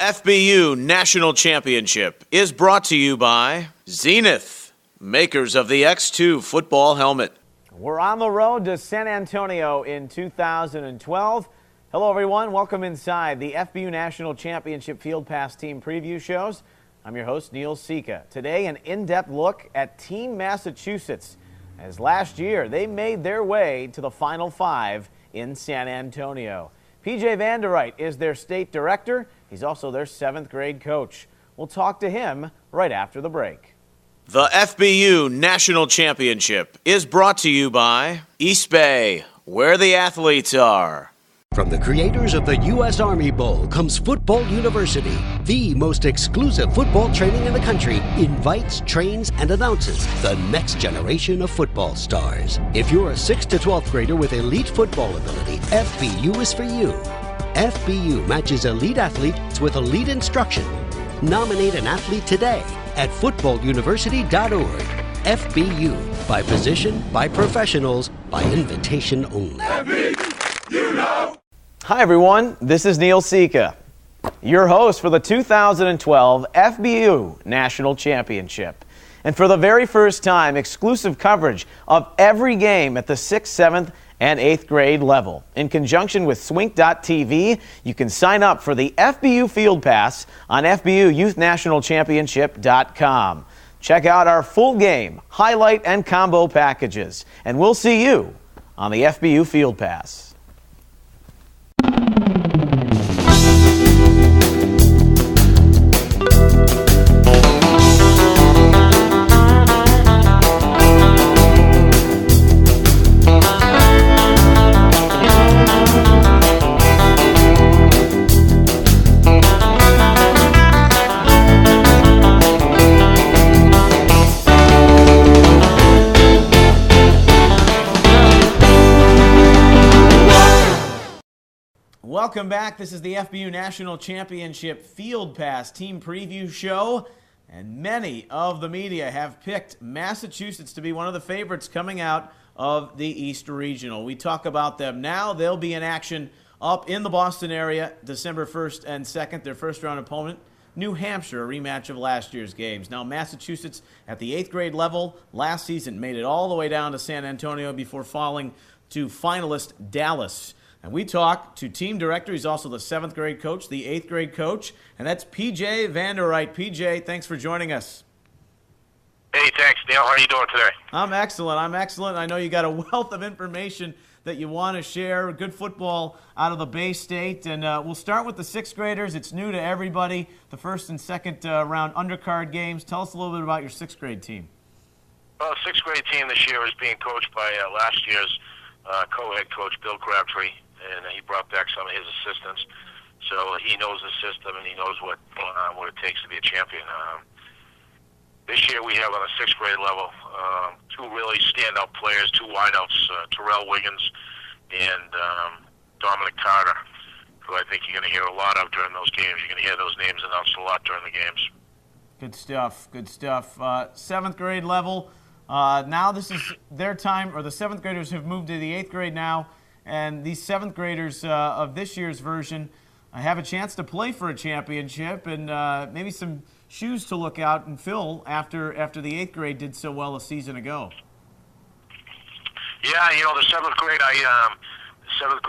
FBU National Championship is brought to you by Zenith, makers of the X2 football helmet. We're on the road to San Antonio in 2012. Hello, everyone. Welcome inside the FBU National Championship Field Pass Team Preview Shows. I'm your host, Neil Sika. Today, an in-depth look at Team Massachusetts, as last year they made their way to the Final Five in San Antonio. PJ Vanderwright is their state director. He's also their 7th grade coach. We'll talk to him right after the break. The FBU National Championship is brought to you by East Bay, where the athletes are. From the creators of the U.S. Army Bowl comes Football University, the most exclusive football training in the country, invites, trains, and announces the next generation of football stars. If you're a 6th to 12th grader with elite football ability, FBU is for you. FBU matches elite athletes with elite instruction. Nominate an athlete today at footballuniversity.org. FBU, by position, by professionals, by invitation only. You know. Hi, everyone. This is Neil Sika, your host for the 2012 FBU National Championship. And for the very first time, exclusive coverage of every game at the 6th, 7th, and 8th grade level. In conjunction with Swink.tv, you can sign up for the FBU Field Pass on FBUYouthNationalChampionship.com. Check out our full game, highlight, and combo packages. And we'll see you on the FBU Field Pass. Welcome back. This is the FBU National Championship Field Pass Team Preview Show, and many of the media have picked Massachusetts to be one of the favorites coming out of the East Regional. We talk about them now. They'll be in action up in the Boston area December 1st and 2nd. Their first-round opponent, New Hampshire, a rematch of last year's games. Now, Massachusetts at the 8th grade level last season made it all the way down to San Antonio before falling to finalist Dallas. And we talk to team director. He's also the 7th grade coach, the 8th grade coach, and that's PJ Vanderwright. PJ, thanks for joining us. Hey, thanks, Neil. How are you doing today? I'm excellent. I know you got a wealth of information that you want to share. Good football out of the Bay State. And we'll start with the 6th graders. It's new to everybody, the first and second round undercard games. Tell us a little bit about your 6th grade team. Well, the 6th grade team this year is being coached by last year's co-head coach, Bill Crabtree. And he brought back some of his assistants, so he knows the system and he knows what it takes to be a champion. This year we have on the 6th grade level 2 really standout players, 2 wideouts, Terrell Wiggins and Dominic Carter, who I think you're going to hear a lot of during those games. You're going to hear those names announced a lot during the games. Good stuff. 7th grade level. Now this is their time, or the 7th graders have moved to the 8th grade now. And these 7th graders of this year's version have a chance to play for a championship and maybe some shoes to look out and fill after the 8th grade did so well a season ago. Yeah, the 7th grade,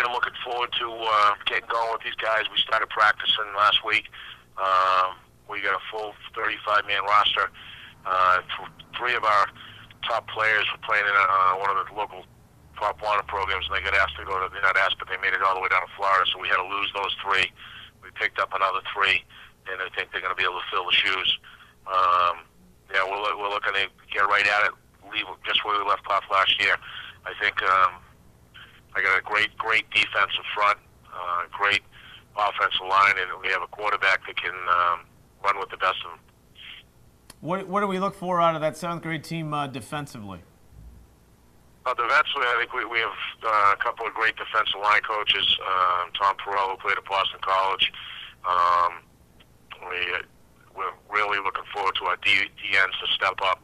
I'm looking forward to getting going with these guys. We started practicing last week. We got a full 35-man roster. 3 of our top players were playing in one of the local Pop Warner programs, and they got asked to go to, they're not asked, but they made it all the way down to Florida, so we had to lose those 3. We picked up another 3, and I think they're going to be able to fill the shoes. We're looking to get right at it, leave just where we left off last year. I think I got a great defensive front, great offensive line, and we have a quarterback that can run with the best of them. What do we look for out of that 7th grade team defensively? Defensively, I think we have a couple of great defensive line coaches. Tom Perrell, who played at Boston College. We're really looking forward to our DNs to step up.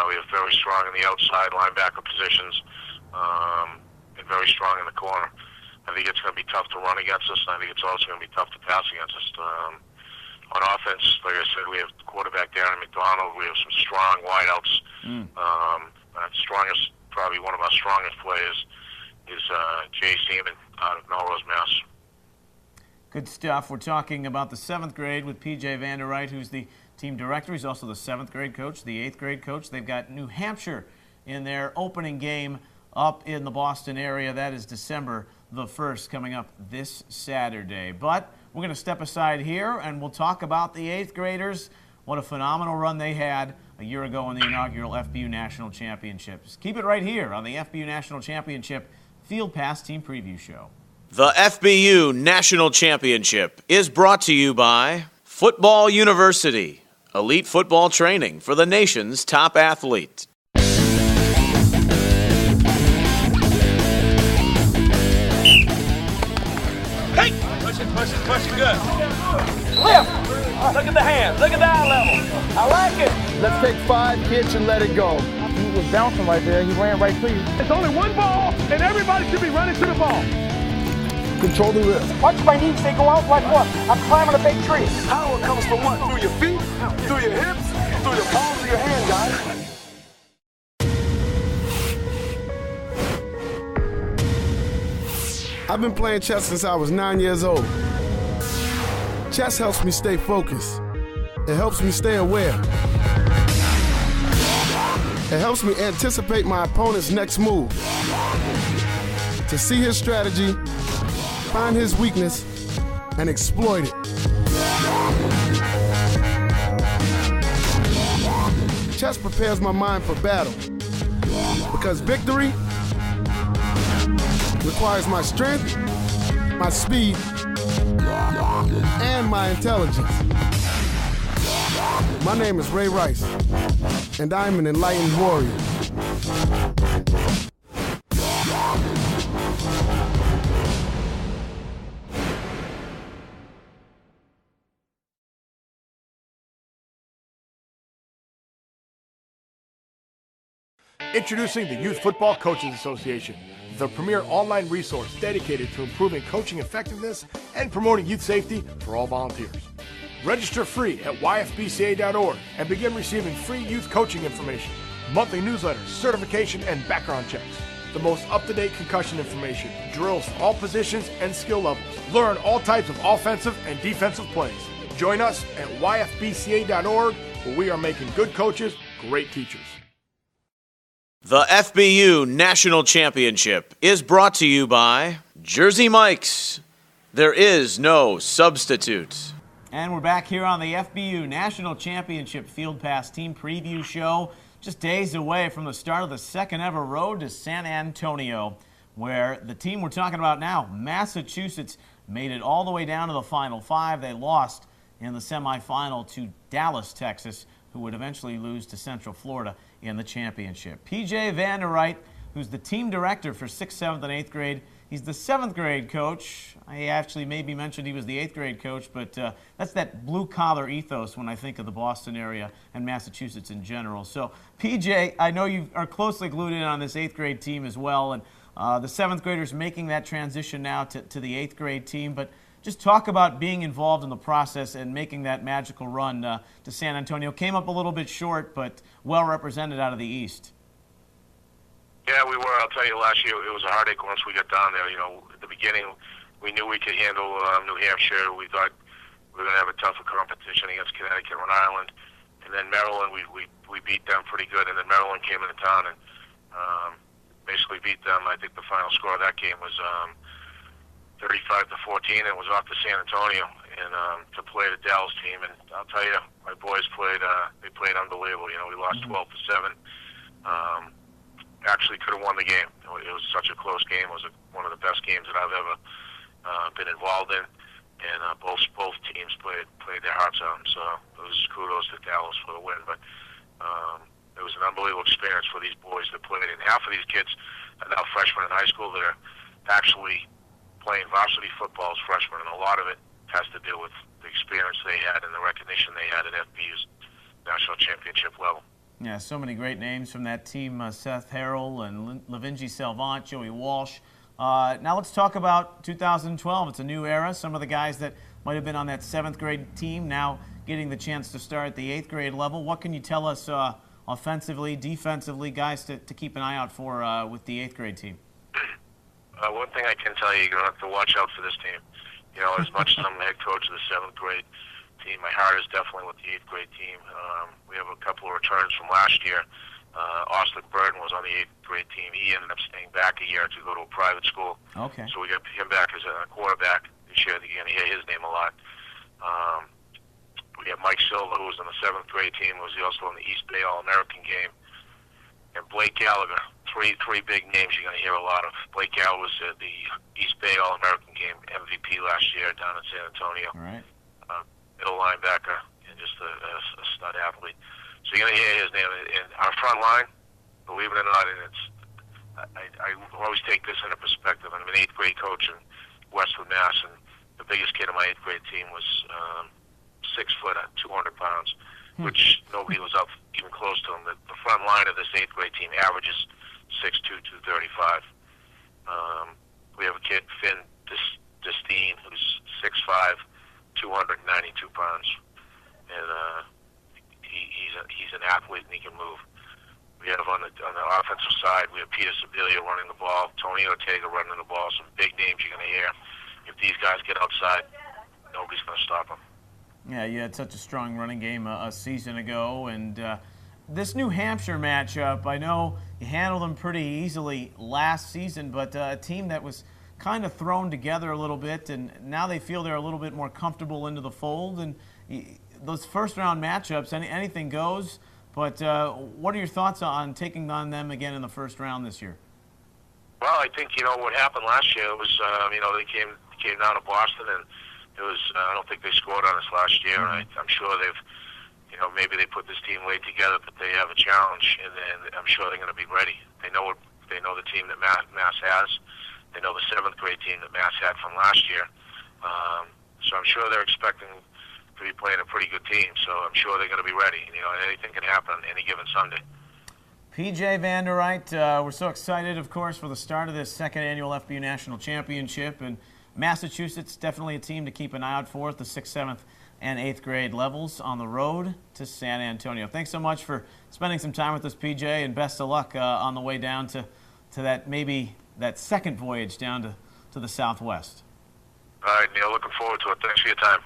We have very strong in the outside linebacker positions and very strong in the corner. I think it's going to be tough to run against us, and I think it's also going to be tough to pass against us. On offense, like I said, we have quarterback Darren McDonald. We have some strong wideouts. Strongest, probably one of our strongest players is Jay Seaman out of Melrose, Mass. Good stuff. We're talking about the 7th grade with P.J. Vanderwright, who's the team director. He's also the 7th grade coach, the 8th grade coach. They've got New Hampshire in their opening game up in the Boston area. That is December the 1st, coming up this Saturday. But we're going to step aside here, and we'll talk about the 8th graders. What a phenomenal run they had a year ago in the inaugural FBU National Championships. Keep it right here on the FBU National Championship Field Pass Team Preview Show. The FBU National Championship is brought to you by Football University, elite football training for the nation's top athlete. Hey! Push it good. Lift! Look at the hands, look at the eye level. I like it. Let's take 5 hits and let it go. He was bouncing right there. He ran right through you. It's only one ball, and everybody should be running to the ball. Control the wrist. Watch my knees, they go out like what? I'm climbing a big tree. Power comes from what? Through your feet, through your hips, through your palms of your hand, guys. I've been playing chess since I was 9 years old. Chess helps me stay focused. It helps me stay aware. It helps me anticipate my opponent's next move. To see his strategy, find his weakness, and exploit it. Chess prepares my mind for battle, because victory requires my strength, my speed, and my intelligence. My name is Ray Rice, and I'm an enlightened warrior. Introducing the Youth Football Coaches Association, the premier online resource dedicated to improving coaching effectiveness and promoting youth safety for all volunteers. Register free at yfbca.org and begin receiving free youth coaching information, monthly newsletters, certification, and background checks. The most up-to-date concussion information, drills for all positions and skill levels. Learn all types of offensive and defensive plays. Join us at yfbca.org, where we are making good coaches great teachers. The FBU National Championship is brought to you by Jersey Mike's. There is no substitute. And we're back here on the FBU National Championship Field Pass Team Preview Show, just days away from the start of the second ever road to San Antonio, where the team we're talking about now, Massachusetts, made it all the way down to the Final Five. They lost in the semifinal to Dallas, Texas, who would eventually lose to Central Florida in the championship. P.J. Vanderwright, who's the team director for 6th, 7th, and 8th grade. He's the 7th grade coach. I actually maybe mentioned he was the 8th grade coach, but that's that blue-collar ethos when I think of the Boston area and Massachusetts in general. So, P.J., I know you are closely glued in on this 8th grade team as well, and the 7th graders making that transition now to the 8th grade team, but just talk about being involved in the process and making that magical run to San Antonio. Came up a little bit short, but well represented out of the East. Yeah, we were. I'll tell you, last year it was a heartache once we got down there. You know, at the beginning, we knew we could handle New Hampshire. We thought we were going to have a tougher competition against Connecticut and Rhode Island. And then Maryland, we beat them pretty good. And then Maryland came into town and basically beat them. I think the final score of that game was 35-14, and was off to San Antonio and to play the Dallas team. And I'll tell you, my boys played. They played unbelievable. You know, we lost 12-7. Actually, could have won the game. It was such a close game. It was one of the best games that I've ever been involved in. And both teams played their hearts out. So it was kudos to Dallas for the win. But it was an unbelievable experience for these boys that played. And half of these kids are now freshmen in high school that are actually playing varsity football as freshmen, and a lot of it has to do with the experience they had and the recognition they had at FBU's national championship level. Yeah, so many great names from that team, Seth Harrell and Lavinji Salvant, Joey Walsh, Now let's talk about 2012. It's a new era. Some of the guys that might have been on that 7th grade team now getting the chance to start at the 8th grade level. What can you tell us offensively, defensively, guys to keep an eye out for with the 8th grade team? One thing I can tell you, you're going to have to watch out for this team. You know, as much as I'm the head coach of the 7th grade team, my heart is definitely with the 8th grade team. We have a couple of returns from last year. Austin Burton was on the 8th grade team. He ended up staying back a year to go to a private school. Okay. So we got him back as a quarterback this year. You're going to hear his name a lot. We have Mike Silva, who was on the 7th grade team, was also on the East Bay All-American game. And Blake Gallagher, three big names you're going to hear a lot of. Blake Gallagher was the East Bay All-American game MVP last year down in San Antonio. All right. Middle linebacker and just a stud athlete. So you're going to hear his name. And our front line, believe it or not, and I always take this into perspective. I'm an 8th grade coach in Westwood, Mass, and the biggest kid on my 8th grade team was 6 foot at 200 pounds, which nobody was up even close to him. The front line of this 8th grade team averages 6'2", 235. We have a kid, Finn Destine, who's 6'5", 292 pounds, and he's an athlete and he can move. We have on the offensive side, we have Peter Sibilia running the ball, Tony Ortega running the ball. Some big names you're going to hear. If these guys get outside, nobody's going to stop them. Yeah, you had such a strong running game a season ago, and this New Hampshire matchup, I know you handled them pretty easily last season, but a team that was kind of thrown together a little bit, and now they feel they're a little bit more comfortable into the fold. And those first-round matchups, anything goes. But what are your thoughts on taking on them again in the first round this year? Well, I think what happened last year was they came down to Boston, and it was I don't think they scored on us last year. And I'm sure they've maybe they put this team late together, but they have a challenge, and I'm sure they're going to be ready. They know the team that Mass has. They know the 7th grade team that Mass had from last year. So I'm sure they're expecting to be playing a pretty good team. So I'm sure they're going to be ready. Anything can happen on any given Sunday. PJ Vanderite, we're so excited, of course, for the start of this 2nd annual FBU National Championship. And Massachusetts, definitely a team to keep an eye out for at the 6th, 7th, and 8th grade levels on the road to San Antonio. Thanks so much for spending some time with us, PJ, and best of luck on the way down to that second voyage down to the Southwest. All right, Neil, looking forward to it. Thanks for your time.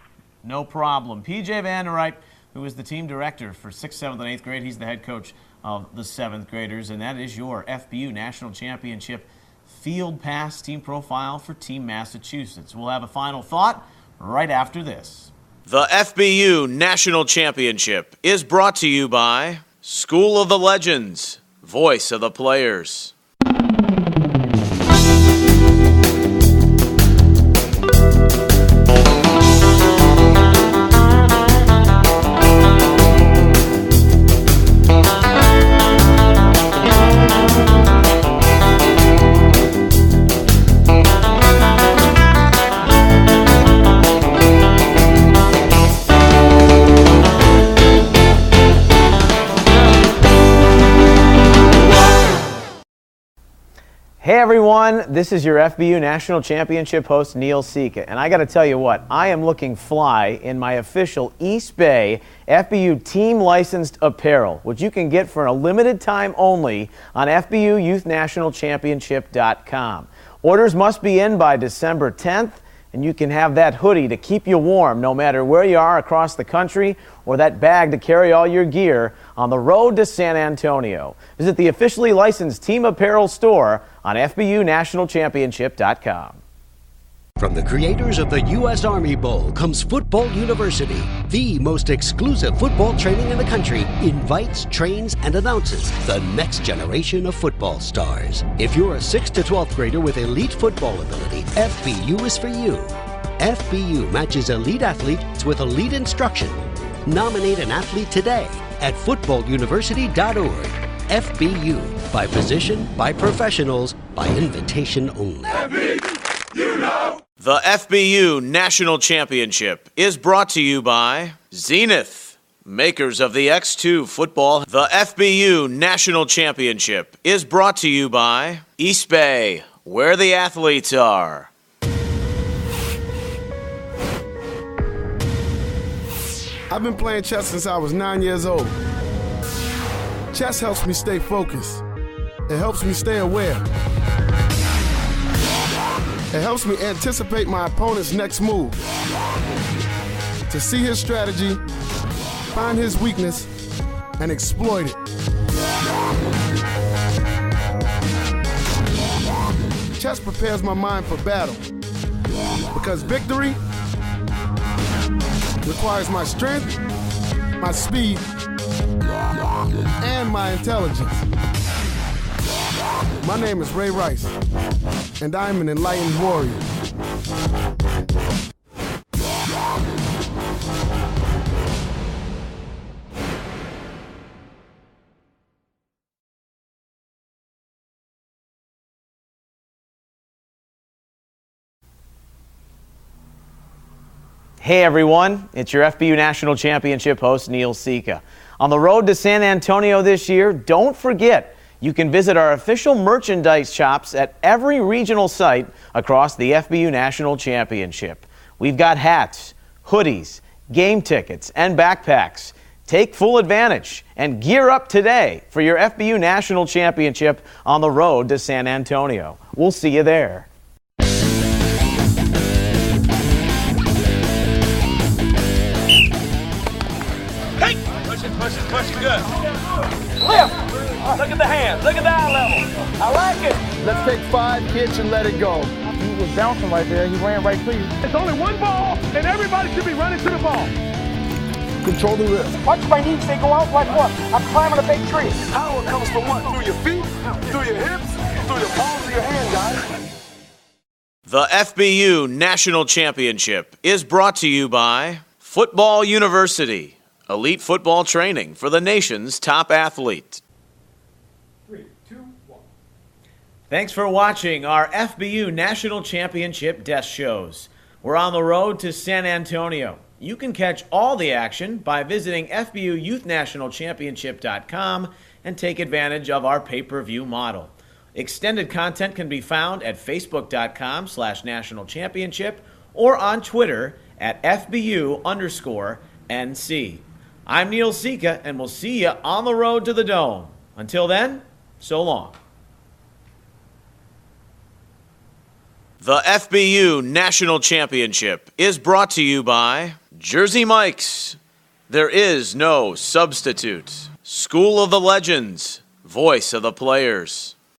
No problem. PJ Vanderite, who is the team director for 6th, 7th, and 8th grade. He's the head coach of the 7th graders, and that is your FBU National Championship Field Pass team profile for Team Massachusetts. We'll have a final thought right after this. The FBU National Championship is brought to you by School of the Legends, voice of the players. Hey everyone, this is your FBU National Championship host Neil Sika, and I got to tell you what, I am looking fly in my official East Bay FBU team licensed apparel, which you can get for a limited time only on FBUYouthNationalChampionship.com. Orders must be in by December 10th, and you can have that hoodie to keep you warm no matter where you are across the country, or that bag to carry all your gear on the road to San Antonio. Visit the officially licensed team apparel store on FBUNationalChampionship.com. From the creators of the U.S. Army Bowl comes Football University, the most exclusive football training in the country, invites, trains, and announces the next generation of football stars. If you're a 6th to 12th grader with elite football ability, FBU is for you. FBU matches elite athletes with elite instruction. Nominate an athlete today at footballuniversity.org. FBU, by position, by professionals, by invitation only. The FBU National Championship is brought to you by Zenith, makers of the X2 football. The FBU National Championship is brought to you by East Bay, where the athletes are. I've been playing chess since I was 9 years old. Chess helps me stay focused. It helps me stay aware. It helps me anticipate my opponent's next move. To see his strategy, find his weakness, and exploit it. Chess prepares my mind for battle. Because victory requires my strength, my speed, and my intelligence. My name is Ray Rice, and I am an enlightened warrior. Hey everyone, it's your FBU National Championship host, Neil Sika. On the road to San Antonio this year, don't forget, you can visit our official merchandise shops at every regional site across the FBU National Championship. We've got hats, hoodies, game tickets, and backpacks. Take full advantage and gear up today for your FBU National Championship on the road to San Antonio. We'll see you there. Push it good. Lift. Look at the hands. Look at the eye level. I like it. Let's take 5 hits and let it go. He was bouncing right there. He ran right to you. It's only one ball, and everybody should be running to the ball. Control the wrist. Watch my knees, they go out like what? I'm climbing a big tree. Power comes from what? Through your feet, through your hips, through your palms of your hand, guys. The FBU National Championship is brought to you by Football University. Elite football training for the nation's top athlete. 3, 2, 1. Thanks for watching our FBU National Championship desk shows. We're on the road to San Antonio. You can catch all the action by visiting FBUYouthNationalChampionship.com and take advantage of our pay-per-view model. Extended content can be found at Facebook.com/National Championship or on Twitter at FBU_NC. I'm Neil Sika, and we'll see you on the road to the Dome. Until then, so long. The FBU National Championship is brought to you by Jersey Mike's. There is no substitute. School of the Legends, voice of the players.